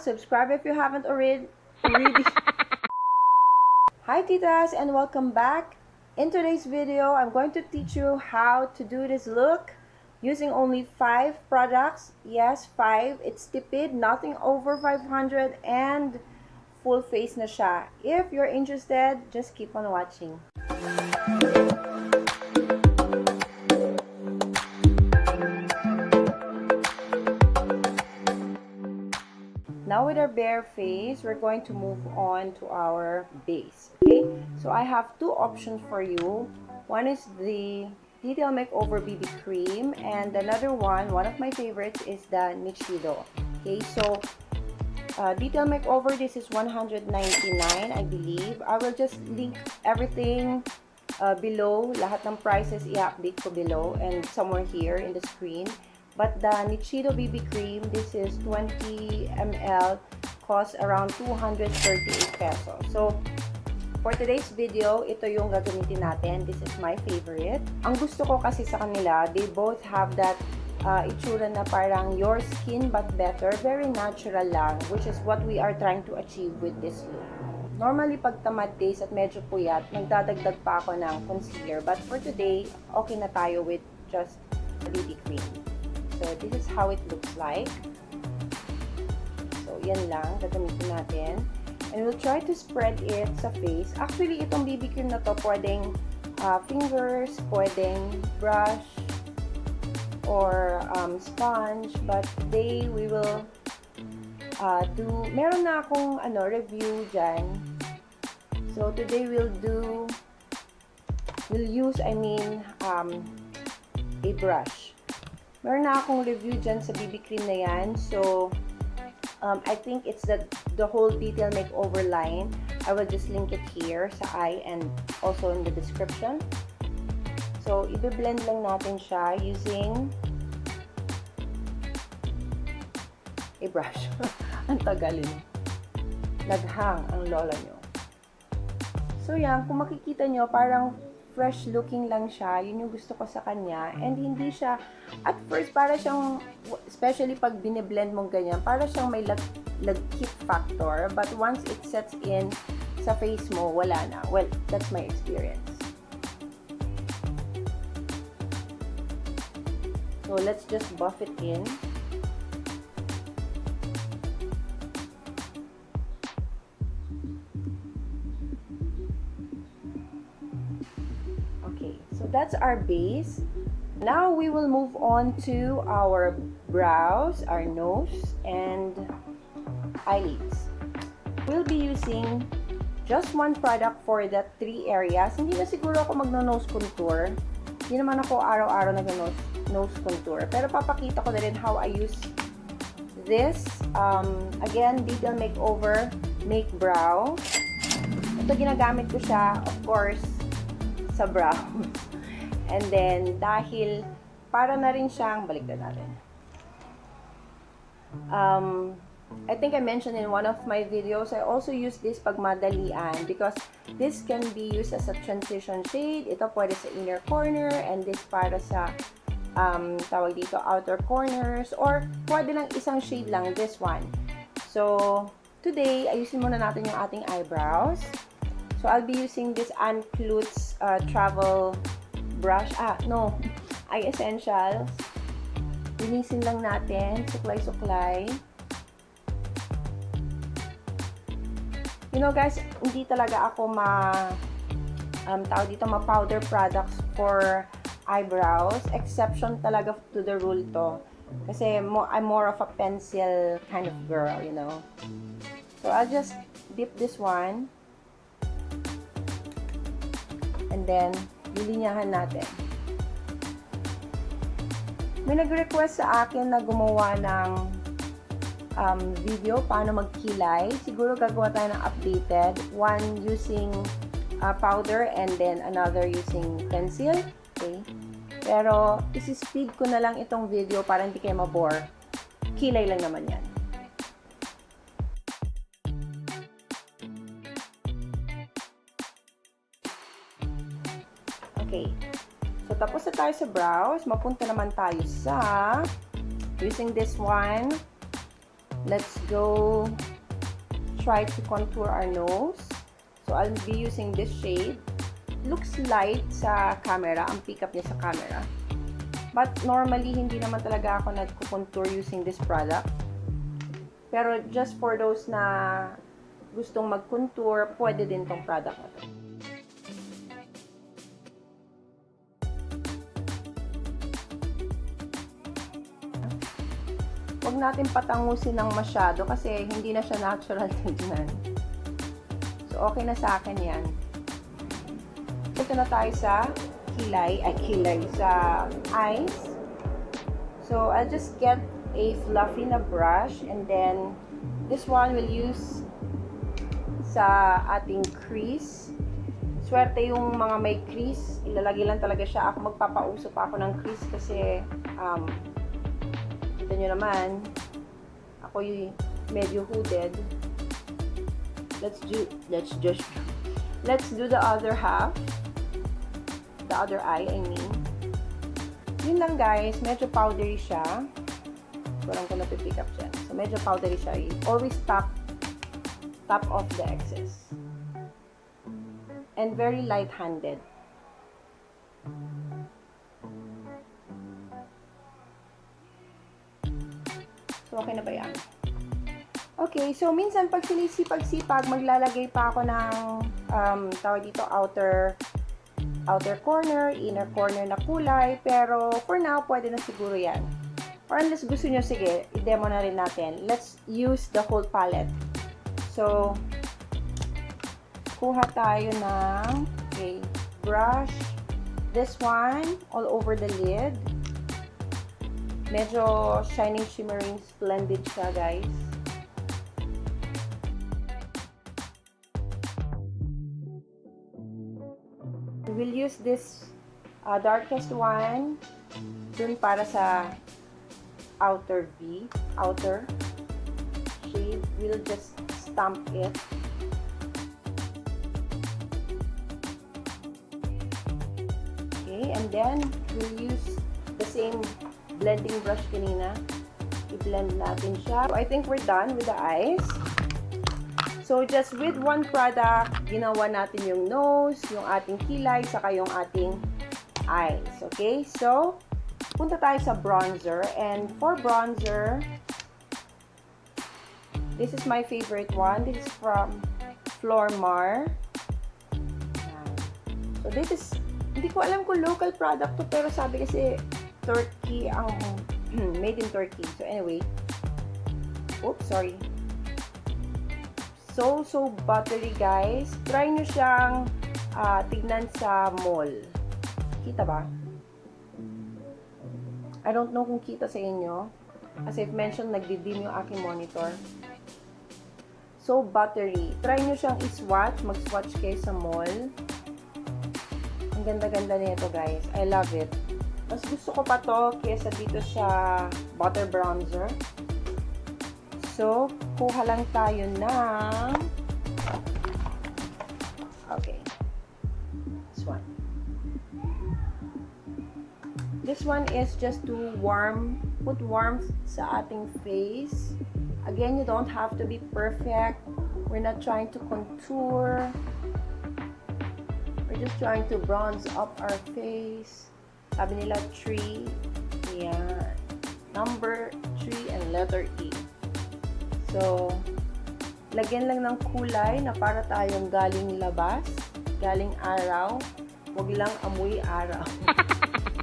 Subscribe if you haven't already. Hi titas and welcome back. In today's video, I'm going to teach you how to do this look using only 5 products. Yes, 5. It's tipid, nothing over 500 and full face na siya. If you're interested, just keep on watching. Now with our bare face, we're going to move on to our base. Okay, so I have 2 options for you. One is the Detail Makeover BB Cream, and another one of my favorites, is the Nichido. Okay, so Detail Makeover, this is $199, I believe. I will just link everything below. Lahat ng prices i-update ko below and somewhere here in the screen. But the Nichido BB Cream, this is 20 ml, costs around 238 pesos. So, for today's video, ito yung gagamitin natin. This is my favorite. Ang gusto ko kasi sa kanila, they both have that itsura na parang your skin but better. Very natural lang, which is what we are trying to achieve with this look. Normally, pag tamad days at medyo puyat, nagdadagdag pa ako ng concealer. But for today, okay na tayo with just BB Cream. So, this is how it looks like. So, yan lang. Gagamitin natin. And we'll try to spread it sa face. Actually, itong BB cream na to, pwedeng fingers, pwedeng brush, or sponge. But today, we will meron na akong review dyan. So, today we'll use a brush. Meron na akong review dyan sa BB cream na yan. So, I think it's the whole Detail Makeover line. I will just link it here sa eye and also in the description. So, i-blend lang natin siya using a brush. Ang tagalin. Naghang ang lola nyo. So, yan. Kung makikita nyo, parang fresh looking lang siya. Yun yung gusto ko sa kanya. And hindi siya, at first, para siyang, especially pag bine-blend mong ganyan, para siyang may lagkit factor. But once it sets in sa face mo, wala na. Well, that's my experience. So, let's just buff it in. So that's our base. Now we will move on to our brows, our nose, and eyelids. We'll be using just one product for the 3 areas. Hindi na siguro ako magno-nose contour. Hindi naman ako araw-araw nag-nose contour. Pero papakita ko na rin how I use this. Again, Detail Makeover Make Brow. Ito ginagamit ko siya, of course, sa brows. And then, dahil para na rin siyang, baliktad natin. I think I mentioned in one of my videos, I also use this pag madalian because this can be used as a transition shade. Ito pwede sa inner corner and this para sa, tawag dito, outer corners. Or pwede lang isang shade lang, this one. So, today, ayusin muna natin yung ating eyebrows. So, I'll be using this Ann Klutz travel brush. Eye Essentials. Linisin lang natin. Suklay-suklay. You know guys, hindi talaga ako ma-powder products for eyebrows. Exception talaga to the rule to. Kasi I'm more of a pencil kind of girl, you know. So, I'll just dip this one. And then, lilinyahan natin. May nag-request sa akin na gumawa ng video paano magkilay. Siguro gagawa tayo ng updated. One using powder and then another using pencil. Okay? Pero, isi-speed ko na lang itong video para hindi kayo mabore. Kilay lang naman yan. Okay. So, tapos na tayo sa brows. Mapunta naman tayo sa using this one. let's go try to contour our nose. So, I'll be using this shade. Looks light sa camera, ang pick up niya sa camera. But normally, hindi naman talaga ako nagko-contour using this product. Pero just for those na gustong mag-contour, pwede din tong product na to. Huwag natin patangusin ng masyado kasi hindi na siya natural tignan. So, okay na sa akin yan. Ito na tayo sa sa eyes. So, I'll just get a fluffy na brush and then this one will use sa ating crease. Swerte yung mga may crease. Ilalagay lang talaga siya. Ako magpapauso pa ako ng crease kasi kita nyo naman, ako yung medyo hooded. Let's do the other half. The other eye, I mean. Yun lang guys, medyo powdery siya. Walang ko napipick up siya. So, medyo powdery siya. You always tap off the excess. And very light-handed. So, okay na ba yan? Okay, so minsan pag sinisipag-sipag, maglalagay pa ako ng tawag dito, outer corner, inner corner na kulay. Pero for now, pwede na siguro yan. Or unless gusto nyo, sige, i-demo na rin natin. Let's use the whole palette. So, kuha tayo ng brush. This one, all over the lid. Medyo shining, shimmering, splendid siya, guys. We'll use this darkest one dun para sa outer shade. We'll just stamp it. Okay, and then we'll use the same blending brush kanina. I-blend natin siya. So, I think we're done with the eyes. So, just with one product, ginawa natin yung nose, yung ating kilay, saka yung ating eyes. Okay? So, punta tayo sa bronzer. And for bronzer, this is my favorite one. This is from Flormar. So, this is, hindi ko alam kung local product to, pero sabi kasi Turkey, ang made in Turkey. So, anyway. Oops, sorry. So buttery, guys. Try nyo siyang tignan sa mall. Kita ba? I don't know kung kita sa inyo. As I've mentioned, nagdidim yung aking monitor. So buttery. Try nyo siyang i-swatch. Mag-swatch kayo sa mall. Ang ganda-ganda nito, guys. I love it. Mas gusto ko pa to kaysa dito sa butter bronzer. So, kuha lang tayo ng okay. This one is just to put warmth sa ating face. Again, you don't have to be perfect. We're not trying to contour. We're just trying to bronze up our face. Sabi nila 3. Yan. Number 3 and letter E. So, lagyan lang ng kulay na para tayong galing labas, galing araw, wag lang amoy araw.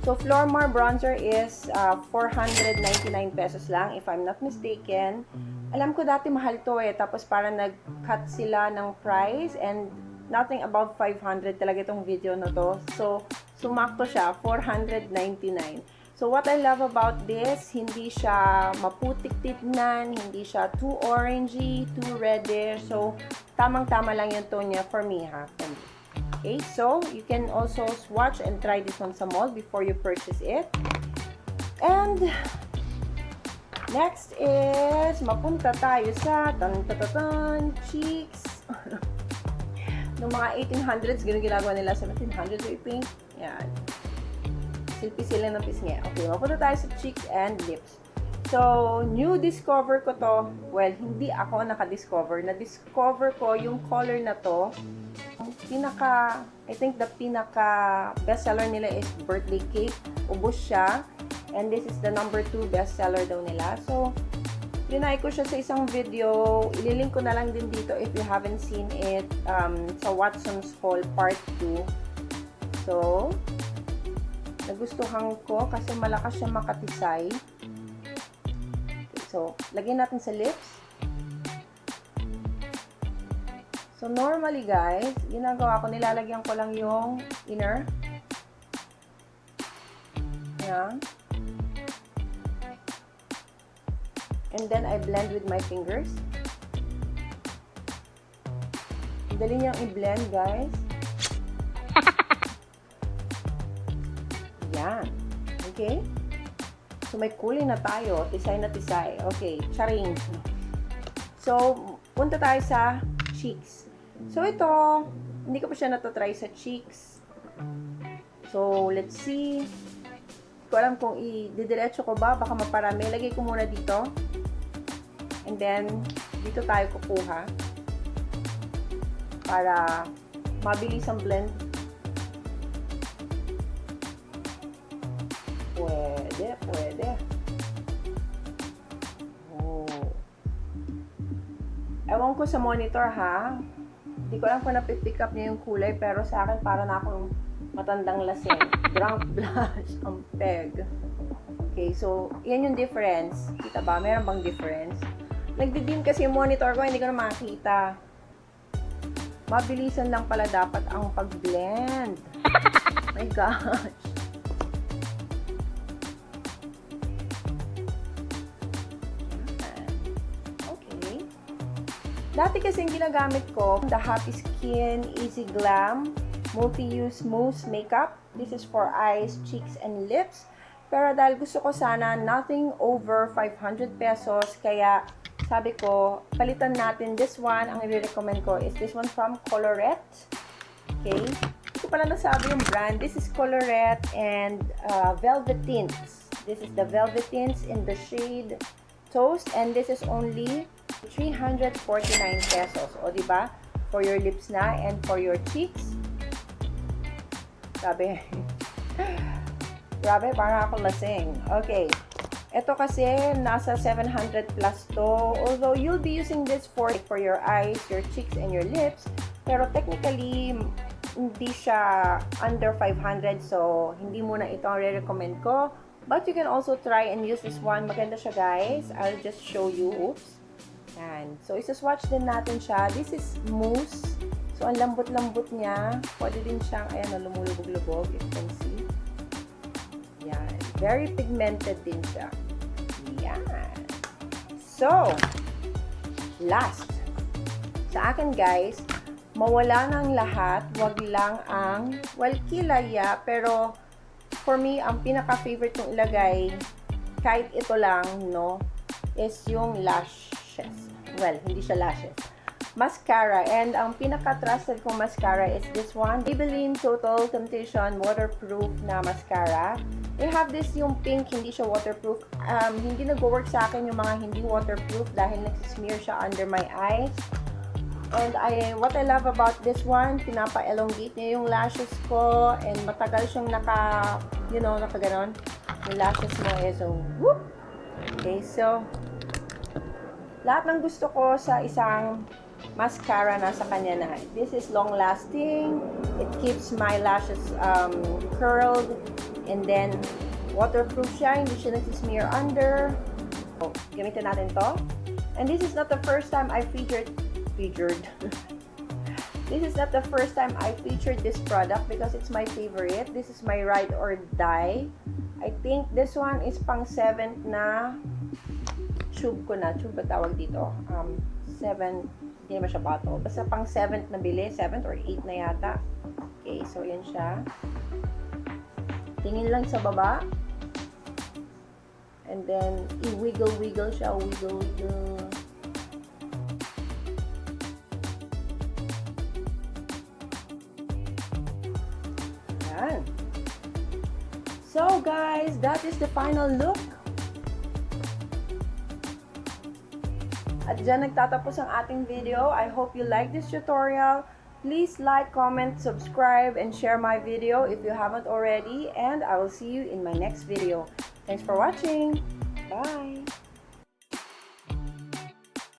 So, Flormar Bronzer is 499 pesos lang, if I'm not mistaken. Alam ko dati mahal to tapos parang nag-cut sila ng price and nothing above 500 talaga itong video na to. So, sumakto siya, 499. So, what I love about this, hindi siya maputik tignan, hindi siya too orangey, too reddish. So, tamang-tama lang yung tone niya for me, ha? For me. Okay, so, you can also swatch and try this one sa mall before you purchase it. And, next is, mapunta tayo sa cheeks. Noong mga 1800s, ganun ginagawa nila. 1700s, I think. Yan. Silpi sila ng pisngi. Okay, mapunta tayo sa cheeks and lips. So, new discover ko to. Well, hindi ako naka-discover. Na-discover ko yung color na to. I think the pinaka bestseller nila is Birthday Cake. Ubos siya. And this is the number 2 bestseller daw nila. So, linay ko siya sa isang video. Ililink ko na lang din dito if you haven't seen it sa Watson's Haul Part 2. So, nagustuhan ko kasi malakas siya makatisay. So, lagyan natin sa lips. So, normally guys, ginagawa ko, nilalagyan ko lang yung inner. Yan. And then, I blend with my fingers. Dali niyang i-blend, guys. Yan. Okay? So, may kulay na tayo. Tisay na tisay. Okay. Charing. So, punta tayo sa cheeks. So, ito, hindi ko pa siya natatry sa cheeks. So, let's see. Hindi ko alam kung i-didiretso ko ba. Baka maparami. Lagay ko muna dito. And then, dito tayo kukuha. Para mabilis ang blend. Pwede. Oh. Ewan ko sa monitor ha. Hindi ko alam kung napipick up niya yung kulay, pero sa akin para na akong matandang lasing. Drunk blush ang peg. Okay, so yan yung difference. Kita ba? Meron bang difference? Nagdidim kasi yung monitor ko, hindi ko na makita. Mabilisan lang pala dapat ang pag-blend. My gosh. Dati kasing ginagamit ko, the Happy Skin Easy Glam Multi-Use Mousse Makeup. This is for eyes, cheeks, and lips. Pero dahil gusto ko sana nothing over 500 pesos, kaya sabi ko, palitan natin this one. Ang i-recommend ko is this one from Colorette. Okay? Hindi ko pala nasabi yung brand. This is Colorette and Velvetints. This is the Velvetints in the shade Toast. And this is only 349 pesos. O, diba? For your lips na and for your cheeks. Grabe. Grabe, parang ako lasing. Okay. Ito kasi, nasa 700 plus to. Although, you'll be using this for your eyes, your cheeks, and your lips. Pero technically, hindi siya under 500. So, hindi muna ito ang re-recommend ko. But you can also try and use this one. Maganda siya, guys. I'll just show you. Oops. Yan. So, isa-swatch din natin siya. This is mousse. So, ang lambot-lambot niya. Pwede din siyang, ayan, lumulubog-lubog. You can see. Yan. Very pigmented din siya. Yan. So, last. Sa akin, guys, mawala ng lahat. Wag lang ang, well, kilaya. Pero, for me, ang pinaka-favorite kong ilagay, kahit ito lang, no, is yung lashes. Well, hindi siya lashes. Mascara. And ang pinaka-trusted kong mascara is this one. Maybelline Total Temptation Waterproof na mascara. They have this yung pink, hindi siya waterproof. Hindi nag-work sa akin yung mga hindi waterproof dahil nagsismear siya under my eyes. And what I love about this one, pinapa-elongate niya yung lashes ko and matagal siyang nakaganon. Yung lashes mo is so, whoop! Okay, so, lahat ng gusto ko sa isang mascara nasa kanya na. This is long-lasting. It keeps my lashes curled. And then, waterproof siya. Hindi siya nagsismear under. So, gamitin natin to. And this is not the first time I featured. This is not the first time I featured this product because it's my favorite. This is my ride or die. I think this one is pang 7th na tube ko na. Tube ba tawag dito? 7, hindi naman siya bottle. Basta pang 7th na bili. 7th or 8 na yata. Okay, so yan siya. Tingin lang sa baba. And then, i-wiggle-wiggle siya. Wiggle-wiggle. Yan. So, guys, that is the final look. Diyan nagtatapos ang ating video. I hope you like this tutorial. Please like, comment, subscribe, and share my video if you haven't already. And I will see you in my next video. Thanks for watching. Bye!